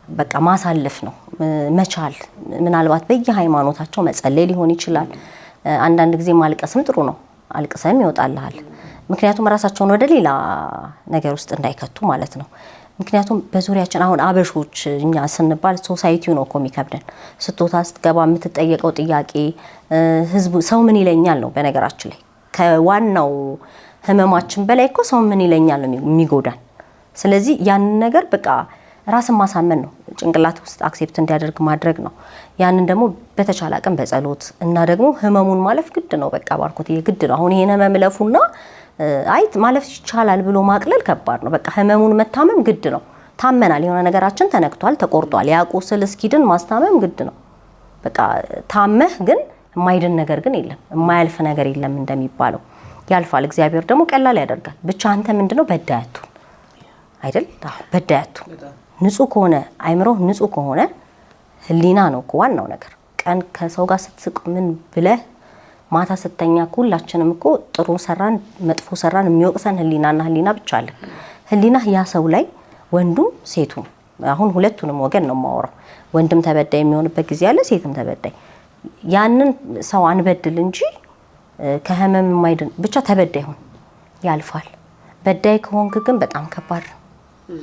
በቃ ማሳለፍ ነው መቻል። ምናልባት በየሃይማኖታቸው መጸለይ ሊሆን ይችላል። አንዳንድ ጊዜ ማልቀስም ጥሩ ነው፣ አልቅሰም ይወጣልሃል። ምክንያቱም ራሳቸውን ወደ ሌላ ነገር ውስጥ እንዳይከቱ ማለት ነው። ምክንያቱም በዙሪያችን አሁን አበሾች እኛ ስንባል ሶሳይቲው ነው እኮ የሚከብደን። ስትወጣ ስትገባ የምትጠየቀው ጥያቄ ህዝቡ ሰው ምን ይለኛል ነው። በነገራችን ላይ ከዋናው ህመማችን በላይ እኮ ሰው ምን ይለኛል ነው የሚጎዳን። ስለዚህ ያንን ነገር በቃ ራስን ማሳመን ነው፣ ጭንቅላት ውስጥ አክሴፕት እንዲያደርግ ማድረግ ነው። ያንን ደግሞ በተቻለ አቅም በጸሎት እና ደግሞ ህመሙን ማለፍ ግድ ነው። በቃ ባርኮት ግድ ነው። አሁን ይሄን ህመም ለፉና አይት ማለፍ ይቻላል ብሎ ማቅለል ከባድ ነው። በቃ ህመሙን መታመም ግድ ነው። ታመናል፣ የሆነ ነገራችን ተነክቷል፣ ተቆርጧል። ያቁስል እስኪድን ማስታመም ግድ ነው። በቃ ታመህ ግን የማይድን ነገር ግን የለም፣ የማያልፍ ነገር የለም እንደሚባለው ያልፋል። እግዚአብሔር ደግሞ ቀላል ያደርጋል። ብቻ አንተ ምንድነው በዳያቱ አይደል? በዳያቱ ንጹህ ከሆነ አይምሮ ንጹህ ከሆነ ህሊና ነው እኮ ዋናው ነገር። ቀን ከሰው ጋር ስትስቅ ምን ብለህ ማታ ስተኛ ሁላችንም እኮ ጥሩ ሰራን መጥፎ ሰራን የሚወቅሰን ህሊናና ህሊና ብቻ አለ። ህሊና ያ ሰው ላይ ወንዱም ሴቱም፣ አሁን ሁለቱንም ወገን ነው የማወራው። ወንድም ተበዳይ የሚሆንበት ጊዜ አለ፣ ሴትም ተበዳይ። ያንን ሰው አንበድል እንጂ ከህመም የማይድን ብቻ ተበዳይ ሆን ያልፋል። በዳይ ከሆንክ ግን በጣም ከባድ ነው።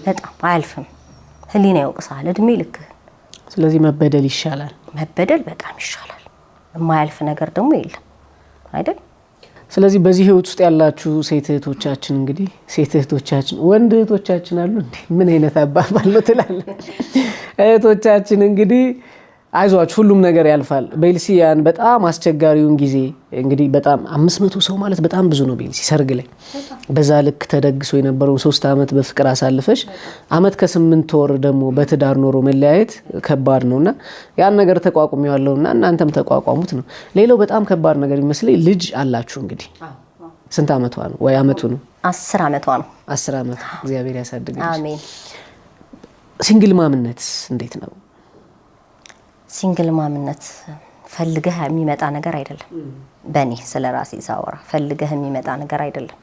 በጣም አያልፍም። ህሊና ይወቅሳል እድሜ ልክ። ስለዚህ መበደል ይሻላል። መበደል በጣም ይሻላል። የማያልፍ ነገር ደግሞ የለም አይደል? ስለዚህ በዚህ ህይወት ውስጥ ያላችሁ ሴት እህቶቻችን እንግዲህ ሴት እህቶቻችን ወንድ እህቶቻችን አሉ እንዴ? ምን አይነት አባባል ነው ትላለህ? እህቶቻችን እንግዲህ አይዟችሁ ሁሉም ነገር ያልፋል። ቤልሲ ያን በጣም አስቸጋሪውን ጊዜ እንግዲህ በጣም 500 ሰው ማለት በጣም ብዙ ነው። ቤልሲ ሰርግ ላይ በዛ ልክ ተደግሶ የነበረው 3 አመት በፍቅር አሳልፈሽ አመት ከ8 ወር ደግሞ በትዳር ኖሮ መለያየት ከባድ ነውና ያን ነገር ተቋቁሚዋለሁና እናንተም ተቋቋሙት ነው። ሌላው በጣም ከባድ ነገር ይመስለኝ ልጅ አላችሁ እንግዲህ ስንት አመቷ ነው ወይ አመቱ ነው? 10 አመቷ ነው። 10 አመት እግዚአብሔር ያሳድግልሽ። አሜን። ሲንግል ማምነት እንዴት ነው? ሲንግል ማምነት ፈልገህ የሚመጣ ነገር አይደለም። በእኔ ስለራሴ ሳወራ ፈልገህ የሚመጣ ነገር አይደለም።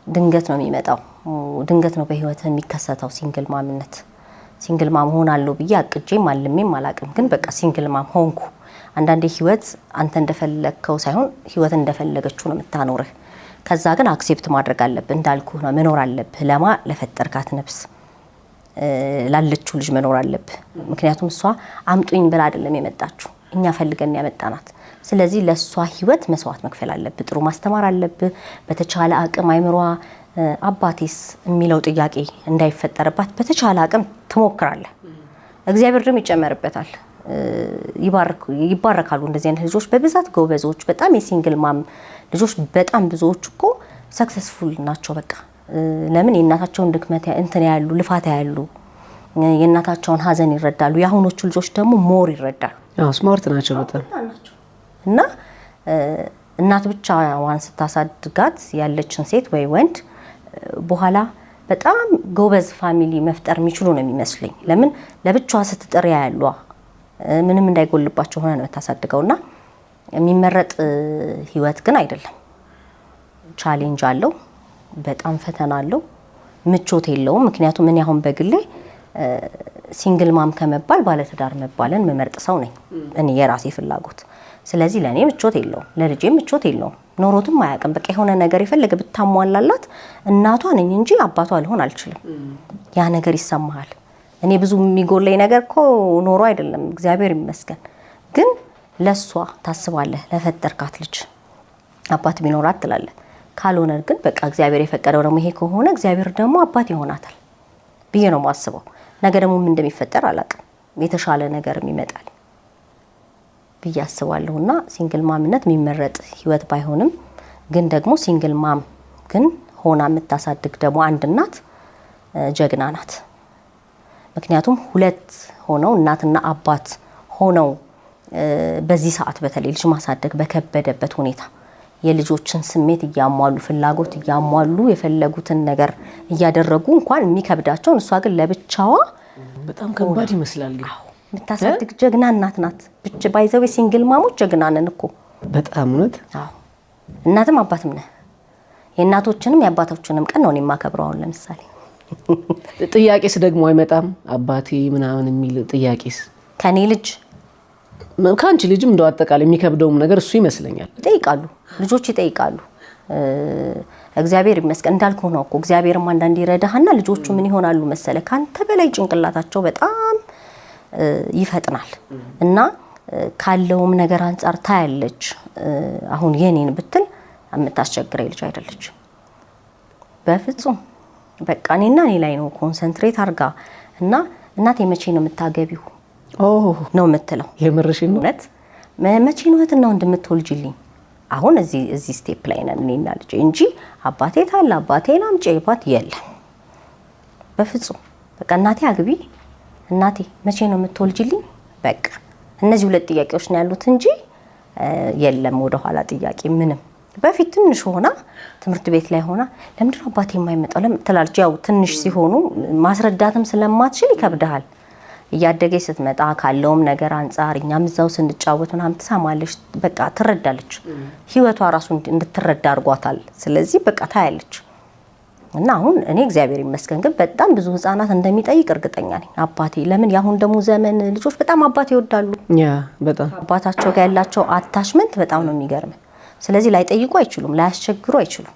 ድንገት ነው የሚመጣው። ድንገት ነው በህይወትህ የሚከሰተው ሲንግል ማምነት። ሲንግል ማም ሆናለሁ ብዬ አቅጄም አልሜም አላቅም። ግን በቃ ሲንግል ማም ሆንኩ። አንዳንዴ ህይወት አንተ እንደፈለግከው ሳይሆን ህይወት እንደፈለገችው ነው የምታኖርህ። ከዛ ግን አክሴፕት ማድረግ አለብህ። እንዳልኩህ ነው መኖር አለብህ። ለፈጠርካት ነፍስ ላለችው ልጅ መኖር አለብህ። ምክንያቱም እሷ አምጡኝ ብላ አይደለም የመጣችው፣ እኛ ፈልገን ያመጣናት። ስለዚህ ለሷ ህይወት መስዋዕት መክፈል አለብህ። ጥሩ ማስተማር አለብህ። በተቻለ አቅም አይምሯ አባቴስ የሚለው ጥያቄ እንዳይፈጠርባት በተቻለ አቅም ትሞክራለህ። እግዚአብሔር ደግሞ ይጨመርበታል። ይባረካሉ እንደዚህ አይነት ልጆች በብዛት ጎበዞች። በጣም የሲንግል ማም ልጆች በጣም ብዙዎች እኮ ሰክሰስፉል ናቸው። በቃ ለምን የእናታቸውን ድክመት እንትን ያሉ ልፋት ያሉ የእናታቸውን ሀዘን ይረዳሉ። የአሁኖቹ ልጆች ደግሞ ሞር ይረዳሉ። ስማርት ናቸው በጣም እና እናት ብቻዋን ስታሳድጋት ያለችን ሴት ወይ ወንድ በኋላ በጣም ጎበዝ ፋሚሊ መፍጠር የሚችሉ ነው የሚመስለኝ። ለምን ለብቻዋ ስትጥር ያያሏ ምንም እንዳይጎልባቸው ሆነ ነው የምታሳድገውና የሚመረጥ ህይወት ግን አይደለም። ቻሌንጅ አለው፣ በጣም ፈተና አለው፣ ምቾት የለውም። ምክንያቱም እኔ አሁን በግሌ ሲንግል ማም ከመባል ባለትዳር መባልን መመርጥ ሰው ነኝ እኔ የራሴ ፍላጎት። ስለዚህ ለኔ ምቾት የለውም፣ ለልጄ ምቾት የለውም። ኖሮትም አያውቅም። በቃ የሆነ ነገር የፈለገ ብታሟላላት እናቷ ነኝ እንጂ አባቷ ልሆን አልችልም። ያ ነገር ይሰማሃል። እኔ ብዙ የሚጎለኝ ነገር እኮ ኖሮ አይደለም፣ እግዚአብሔር ይመስገን። ግን ለሷ ታስባለህ፣ ለፈጠርካት ልጅ አባት ቢኖራት ትላለህ። ካልሆነ ግን በቃ እግዚአብሔር የፈቀደው ደግሞ ይሄ ከሆነ እግዚአብሔር ደግሞ አባት ይሆናታል ብዬ ነው የማስበው። ነገ ደግሞ ምን እንደሚፈጠር አላውቅም። የተሻለ ነገርም ይመጣል ብዬ አስባለሁና ሲንግል ማምነት የሚመረጥ ህይወት ባይሆንም ግን ደግሞ ሲንግል ማም ግን ሆና የምታሳድግ ደግሞ አንድ እናት ጀግና ናት። ምክንያቱም ሁለት ሆነው እናትና አባት ሆነው በዚህ ሰዓት በተለይ ልጅ ማሳደግ በከበደበት ሁኔታ የልጆችን ስሜት እያሟሉ ፍላጎት እያሟሉ የፈለጉትን ነገር እያደረጉ እንኳን የሚከብዳቸው እሷ ግን ለብቻዋ በጣም ከባድ ይመስላል። ግን የምታሳድግ ጀግና እናት ናት። ባይዘው ሲንግል ማሞች ጀግና ነን እኮ በጣም እውነት። እናትም አባትም ነህ። የእናቶችንም የአባቶችንም ቀን ነው የማከብረው። አሁን ለምሳሌ ጥያቄስ ደግሞ አይመጣም አባቴ ምናምን የሚል ጥያቄስ? ከኔ ልጅ ካንቺ ልጅም እንደው አጠቃላይ የሚከብደውም ነገር እሱ ይመስለኛል። ይጠይቃሉ፣ ልጆች ይጠይቃሉ። እግዚአብሔር ይመስገን እንዳልኩህ ነው እኮ እግዚአብሔርም አንዳንዴ ይረዳህና ልጆቹ ምን ይሆናሉ መሰለ ካንተ በላይ ጭንቅላታቸው በጣም ይፈጥናል እና ካለውም ነገር አንፃር ታያለች። አሁን የኔን ብትል የምታስቸግረኝ ልጅ አይደለች በፍጹም። በቃ እኔና እኔ ላይ ነው ኮንሰንትሬት አርጋ እና እናቴ መቼ ነው የምታገቢው ነው የምትለው። የምርሽን ነው? እውነት መቼ ነው እህትና ወንድም የምትወልጂልኝ? አሁን እዚህ ስቴፕ ላይ ነን እኔና ልጄ እንጂ አባቴ ታላ አባቴን አምጪ ባት የለም በፍጹም። በቃ እናቴ አግቢ፣ እናቴ መቼ ነው የምትወልጂልኝ? በቃ እነዚህ ሁለት ጥያቄዎች ነው ያሉት እንጂ የለም ወደ ኋላ ጥያቄ ምንም። በፊት ትንሽ ሆና ትምህርት ቤት ላይ ሆና ለምንድን ነው አባቴ የማይመጣው ትላለች። ያው ትንሽ ሲሆኑ ማስረዳትም ስለማትችል ይከብድሃል። እያደገች ስትመጣ ካለውም ነገር አንፃር እኛም እዛው ስንጫወት ምናምን ትሰማለች። በቃ ትረዳለች። ህይወቷ ራሱ እንድትረዳ አድርጓታል። ስለዚህ በቃ ታያለች። እና አሁን እኔ እግዚአብሔር ይመስገን ግን በጣም ብዙ ህፃናት እንደሚጠይቅ እርግጠኛ ነኝ አባቴ። ለምን ያሁን ደግሞ ዘመን ልጆች በጣም አባቴ ይወዳሉ። ያ በጣም አባታቸው ጋር ያላቸው አታችመንት በጣም ነው የሚገርም። ስለዚህ ላይጠይቁ አይችሉም፣ ላያስቸግሩ አይችሉም።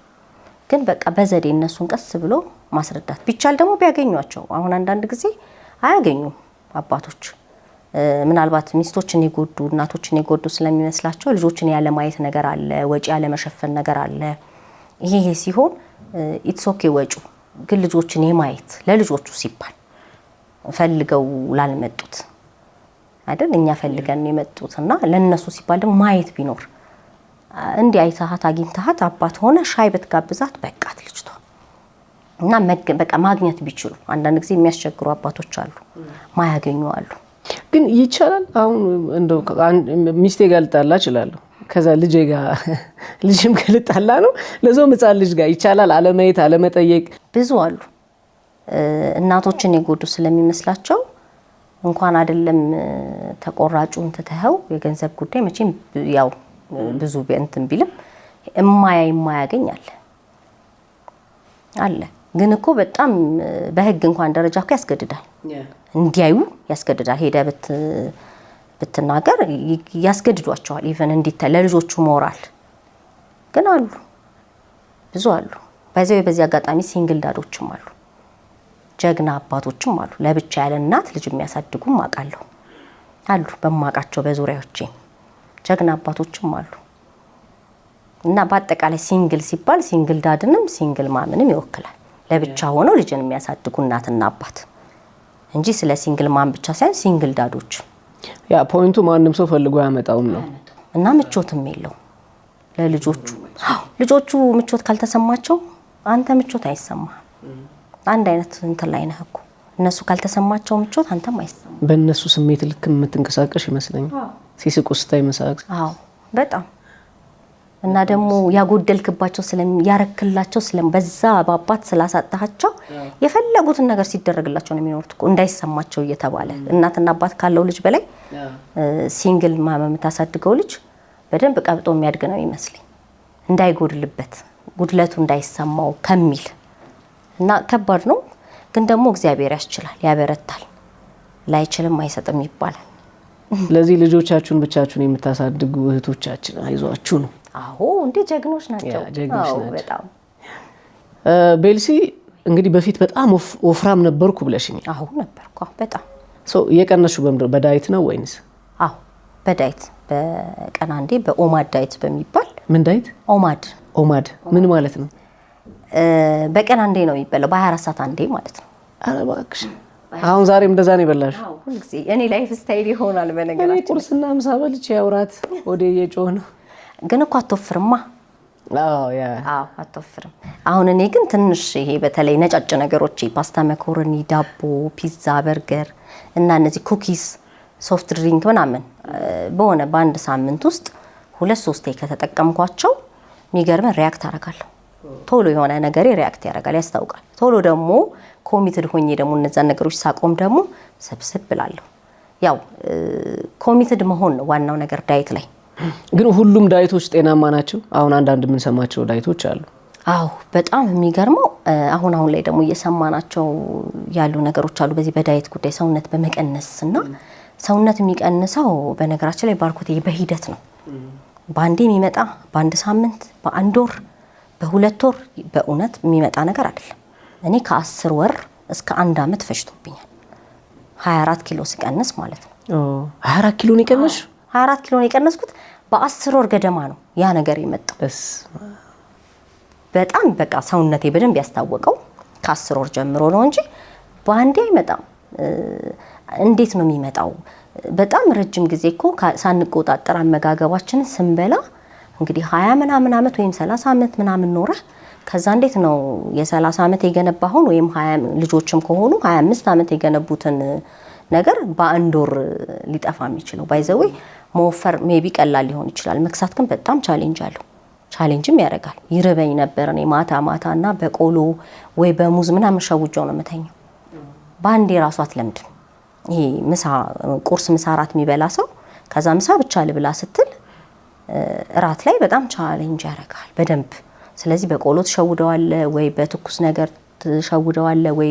ግን በቃ በዘዴ እነሱን ቀስ ብሎ ማስረዳት ቢቻል ደግሞ ቢያገኟቸው። አሁን አንዳንድ ጊዜ አያገኙም አባቶች፣ ምናልባት ሚስቶችን የጎዱ እናቶችን የጎዱ ስለሚመስላቸው ልጆችን ያለ ማየት ነገር አለ፣ ወጪ ያለ መሸፈን ነገር አለ። ይሄ ሲሆን ኢትስ ኦኬ ወጪ ግን ልጆችን የማየት ለልጆቹ ሲባል ፈልገው ላልመጡት አይደል እኛ ፈልገን የመጡትና ለነሱ ሲባል ደግሞ ማየት ቢኖር እንዲህ አይተሃት አግኝተሃት አባት ሆነ ሻይ ብትጋብዛት በቃት ልጅቷ እና በቃ ማግኘት ቢችሉ። አንዳንድ ጊዜ የሚያስቸግሩ አባቶች አሉ፣ ማያገኙ አሉ። ግን ይቻላል። አሁን እንደው ሚስቴ ጋር ልጣላ እችላለሁ፣ ከዛ ልጅም ልጣላ ነው ለዞም ሕፃን ልጅ ጋር ይቻላል አለማየት አለመጠየቅ። ብዙ አሉ እናቶችን የጎዱ ስለሚመስላቸው እንኳን አይደለም ተቆራጩን ትተኸው የገንዘብ ጉዳይ መቼም ያው ብዙ እንትን ቢልም የማያገኝ አለ። ግን እኮ በጣም በህግ እንኳን ደረጃ እኮ ያስገድዳል፣ እንዲያዩ ያስገድዳል። ሄደ ብትናገር ያስገድዷቸዋል። ኢቨን እንዲታይ ለልጆቹ ሞራል ግን አሉ፣ ብዙ አሉ። በዚህ አጋጣሚ ሲንግል ዳዶችም አሉ፣ ጀግና አባቶችም አሉ። ለብቻ ያለ እናት ልጅ የሚያሳድጉም አውቃለሁ አሉ፣ በማውቃቸው በዙሪያዎቼ ጀግና አባቶችም አሉ። እና በአጠቃላይ ሲንግል ሲባል ሲንግል ዳድንም ሲንግል ማምንም ይወክላል። ለብቻ ሆነው ልጅን የሚያሳድጉ እናትና አባት እንጂ ስለ ሲንግል ማም ብቻ ሳይሆን ሲንግል ዳዶች። ያ ፖይንቱ ማንም ሰው ፈልጎ ያመጣውም ነው እና ምቾትም የለው ለልጆቹ። ልጆቹ ምቾት ካልተሰማቸው አንተ ምቾት አይሰማህም። አንድ አይነት እንትን ላይ ነህ እኮ። እነሱ ካልተሰማቸው ምቾት አንተም አይሰማም። በእነሱ ስሜት ልክ የምትንቀሳቀሽ ይመስለኛል። ሲስቁ ስታይ መሳቅ። አዎ በጣም። እና ደግሞ ያጎደልክባቸው ያረክላቸው በዛ በአባት ስላሳጣቸው የፈለጉትን ነገር ሲደረግላቸው ነው የሚኖሩት እኮ እንዳይሰማቸው እየተባለ። እናትና አባት ካለው ልጅ በላይ ሲንግል ማም የምታሳድገው ልጅ በደንብ ቀብጦ የሚያድግ ነው ይመስለኝ፣ እንዳይጎድልበት ጉድለቱ እንዳይሰማው ከሚል እና ከባድ ነው። ግን ደግሞ እግዚአብሔር ያስችላል፣ ያበረታል። ላይችልም አይሰጥም ይባላል። ስለዚህ ልጆቻችሁን ብቻችሁን የምታሳድጉ እህቶቻችን አይዟችሁ ነው። አዎ እንዴ ጀግኖች ናቸው። በጣም ቤልሲ እንግዲህ በፊት በጣም ወፍራም ነበርኩ ብለሽኝ። አዎ ነበርኩ በጣም። እየቀነሹ በዳይት ነው ወይንስ? አዎ በዳይት በቀን አንዴ በኦማድ ዳይት በሚባል። ምን ዳይት? ኦማድ ምን ማለት ነው? በቀን አንዴ ነው የሚበላው፣ በ24 ሰዓት አንዴ ማለት ነው። ኧረ እባክሽ አሁን ዛሬም እንደዛ ነው የበላሽው? አዎ ሁሉ ጊዜ እኔ ላይፍ ስታይል ይሆናል በነገራችን። ቁርስና ምሳ በልቼ ያውራት ወደ የጮህ ነው። ግን እኮ አትወፍርማ። ያ አትወፍርም። አሁን እኔ ግን ትንሽ ይሄ በተለይ ነጫጭ ነገሮች ፓስታ፣ መኮረኒ፣ ዳቦ፣ ፒዛ፣ በርገር እና እነዚህ ኩኪስ፣ ሶፍት ድሪንክ ምናምን በአንድ ሳምንት ውስጥ 2-3 ከተጠቀምኳቸው የሚገርም ሪያክት አደርጋለሁ። ቶሎ የሆነ ነገር ሪያክት ያደርጋል፣ ያስታውቃል። ቶሎ ደግሞ ኮሚትድ ሆኜ ደግሞ እነዛን ነገሮች ሳቆም ደግሞ ሰብስብ ብላለሁ። ያው ኮሚትድ መሆን ነው ዋናው ነገር ዳይት ላይ። ግን ሁሉም ዳይቶች ጤናማ ናቸው? አሁን አንዳንድ የምንሰማቸው ዳይቶች አሉ። አዎ በጣም የሚገርመው አሁን ላይ ደግሞ እየሰማናቸው ያሉ ነገሮች አሉ። በዚህ በዳይት ጉዳይ ሰውነት በመቀነስ እና ሰውነት የሚቀንሰው በነገራችን ላይ ባርኮት በሂደት ነው። በአንዴ የሚመጣ በአንድ ሳምንት፣ በአንድ ወር፣ በ2 ወር በእውነት የሚመጣ ነገር አይደለም። እኔ ከ10 ወር እስከ 1 ዓመት ፈጅቶብኛል 24 ኪሎ ስቀንስ ማለት ነው። 24 ኪሎ ነው የቀነሽ? 24 ኪሎ ነው የቀነስኩት። በ10 ወር ገደማ ነው ያ ነገር የመጣው። በጣም በቃ ሰውነቴ በደንብ ያስታወቀው ከ10 ወር ጀምሮ ነው እንጂ በአንዴ አይመጣም። እንዴት ነው የሚመጣው? በጣም ረጅም ጊዜ እኮ ሳንቆጣጠር አመጋገባችንን ስንበላ እንግዲህ 20 ምናምን ዓመት ወይም 30 ዓመት ምናምን ኖረ። ከዛ እንዴት ነው የ30 ዓመት የገነባሁን ወይም 20 ልጆችም ከሆኑ 25 ዓመት የገነቡትን ነገር በአንድ ወር ሊጠፋ የሚችለው? ባይዘዌ መወፈር ሜቢ ቀላል ሊሆን ይችላል። መክሳት ግን በጣም ቻሌንጅ አለው። ቻሌንጅም ያደርጋል። ይርበኝ ነበር እኔ ማታ እና በቆሎ ወይ በሙዝ ምናምን ሸውጃው ነው የምተኛው። በአንዴ ራሱ አትለምድም። ይሄ ቁርስ ምሳ እራት የሚበላ ሰው ከዛ ምሳ ብቻ ልብላ ስትል እራት ላይ በጣም ቻሌንጅ ያደርጋል በደንብ። ስለዚህ በቆሎ ትሸውደዋለ ወይ በትኩስ ነገር ትሸውደዋለ ወይ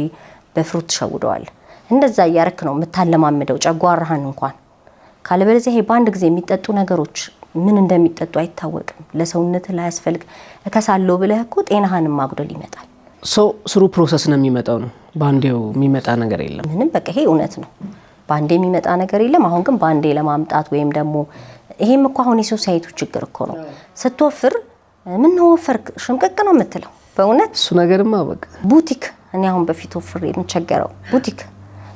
በፍሩት ትሸውደዋለ። እንደዛ እያረክ ነው የምታለማምደው ጨጓራህን እንኳን። ካለበለዚያ ይሄ በአንድ ጊዜ የሚጠጡ ነገሮች ምን እንደሚጠጡ አይታወቅም። ለሰውነት ላይ ያስፈልግ ከሳለው ብለህ እኮ ጤናህን ማጉደል ይመጣል። ስሩ ፕሮሰስ ነው የሚመጣው ነው። ባንዴው የሚመጣ ነገር የለም ምንም። በቃ ይሄ እውነት ነው። ባንዴ የሚመጣ ነገር የለም። አሁን ግን ባንዴ ለማምጣት ወይም ደግሞ ይሄም እኮ አሁን የሶሳይቲው ችግር እኮ ነው። ስትወፍር ምን ነው ወፈርክ ሽምቅቅ ነው የምትለው በእውነት እሱ ነገርማ በቃ ቡቲክ። እኔ አሁን በፊት ወፍሬ የምቸገረው ቡቲክ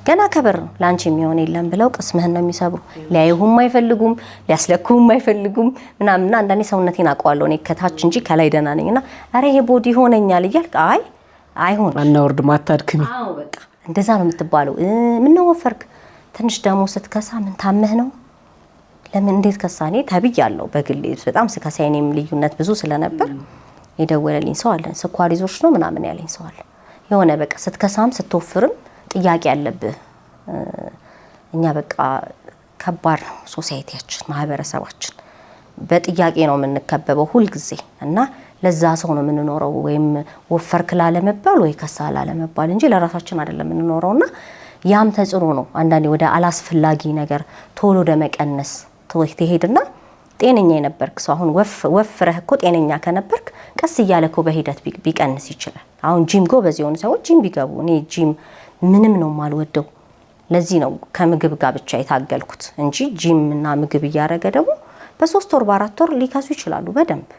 ገና ከበር ነው ላንቺ የሚሆን የለም ብለው ቅስምህን ነው የሚሰብሩ። ሊያዩሁም አይፈልጉም፣ ሊያስለኩሁም አይፈልጉም ምናምንና አንዳንዴ ሰውነቴን አውቀዋለሁ እኔ ከታች እንጂ ከላይ ደህና ነኝና አረ ይሄ ቦዲ ሆነኛል እያልክ አይሆን አናወርድ ማታድክሚ። አዎ በቃ እንደዛ ነው የምትባለው። ምን ነው ወፈርክ ትንሽ ደግሞ ስትከሳ ምን ታመህ ነው ለምን እንዴት ከሳኔ ተብያለሁ። በግሌ በጣም ስከሳ የኔም ልዩነት ብዙ ስለነበር የደወለልኝ ሰው አለ። ስኳር ይዞሽ ነው ምናምን ያለኝ ሰው አለ። የሆነ በቃ ስትከሳም ስትወፍርም ጥያቄ አለብህ። እኛ በቃ ከባድ ነው ሶሳይቲያችን፣ ማህበረሰባችን በጥያቄ ነው የምንከበበው ሁል ጊዜ እና ለዛ ሰው ነው የምንኖረው። ወይም ወፈርክ ላለመባል ወይ ከሳ ላለመባል እንጂ ለራሳችን አይደለም የምንኖረውና ያም ተጽዕኖ ነው አንዳንዴ ወደ አላስፈላጊ ነገር ቶሎ ወደ መቀነስ ትሄድና ጤነኛ የነበርክ ሰው አሁን ወፍረህ እኮ ጤነኛ ከነበርክ ቀስ እያለ እኮ በሂደት ቢቀንስ ይችላል። አሁን ጂም ጎበዝ የሆኑ ሰዎች ጂም ቢገቡ እኔ ጂም ምንም ነው የማልወደው። ለዚህ ነው ከምግብ ጋር ብቻ የታገልኩት እንጂ ጂም እና ምግብ እያደረገ ደግሞ በ3 ወር በ4 ወር ሊከሱ ይችላሉ በደንብ።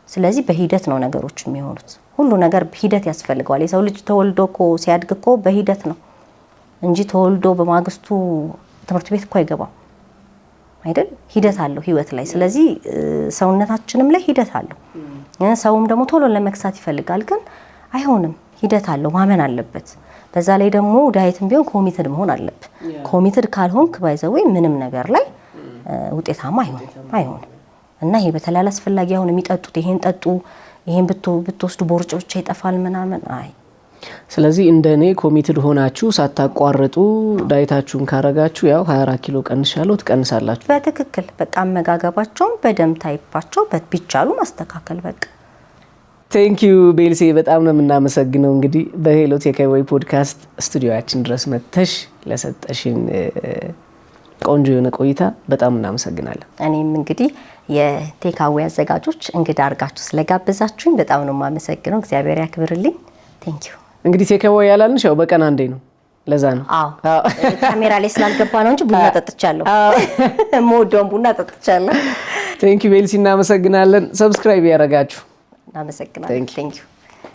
ስለዚህ በሂደት ነው ነገሮች የሚሆኑት። ሁሉ ነገር ሂደት ያስፈልገዋል። የሰው ልጅ ተወልዶ እኮ ሲያድግ እኮ በሂደት ነው እንጂ ተወልዶ በማግስቱ ትምህርት ቤት እኮ አይገባም አይደል? ሂደት አለው ህይወት ላይ። ስለዚህ ሰውነታችንም ላይ ሂደት አለው። ሰውም ደግሞ ቶሎ ለመክሳት ይፈልጋል፣ ግን አይሆንም። ሂደት አለው፣ ማመን አለበት። በዛ ላይ ደግሞ ዳይትም ቢሆን ኮሚትድ መሆን አለበት። ኮሚትድ ካልሆንክ ባይዘው ምንም ነገር ላይ ውጤታማ አይሆንም። እና ይሄ በተለይ አላስፈላጊ አሁን የሚጠጡት ይሄን ጠጡ ይሄን ብትወስዱ ቦርጭ ብቻ ይጠፋል ምናምን ስለዚህ እንደኔ ኮሚትድ ሆናችሁ ሳታቋርጡ ዳይታችሁን ካረጋችሁ ያው 24 ኪሎ ቀንሻለሁ ትቀንሳላችሁ። በትክክል በቃ አመጋገባቸውን በደም ታይፓቸው ቢቻሉ ማስተካከል በቃ። ቴንክ ዩ ቤልሴ በጣም ነው የምናመሰግነው። እንግዲህ በሄሎ ቴክአዌይ ፖድካስት ስቱዲዮአችን ድረስ መጥተሽ ለሰጠሽን ቆንጆ የሆነ ቆይታ በጣም እናመሰግናለን። እኔም እንግዲህ የቴክአዌይ አዘጋጆች እንግዳ አርጋችሁ ስለጋበዛችሁኝ በጣም ነው የማመሰግነው። እግዚአብሔር ያክብርልኝ። ቴንክ ዩ። እንግዲህ ቴክአዌይ ያላልንሽ ያው በቀን አንዴ ነው። ለዛ ነው ካሜራ ላይ ስላልገባ ነው እንጂ ቡና ጠጥቻለሁ። ሞዶን ቡና ጠጥቻለሁ። ቴንክ ዩ ቤልሲ እናመሰግናለን። ሰብስክራይብ ያረጋችሁ እናመሰግናለን። ቴንክ ዩ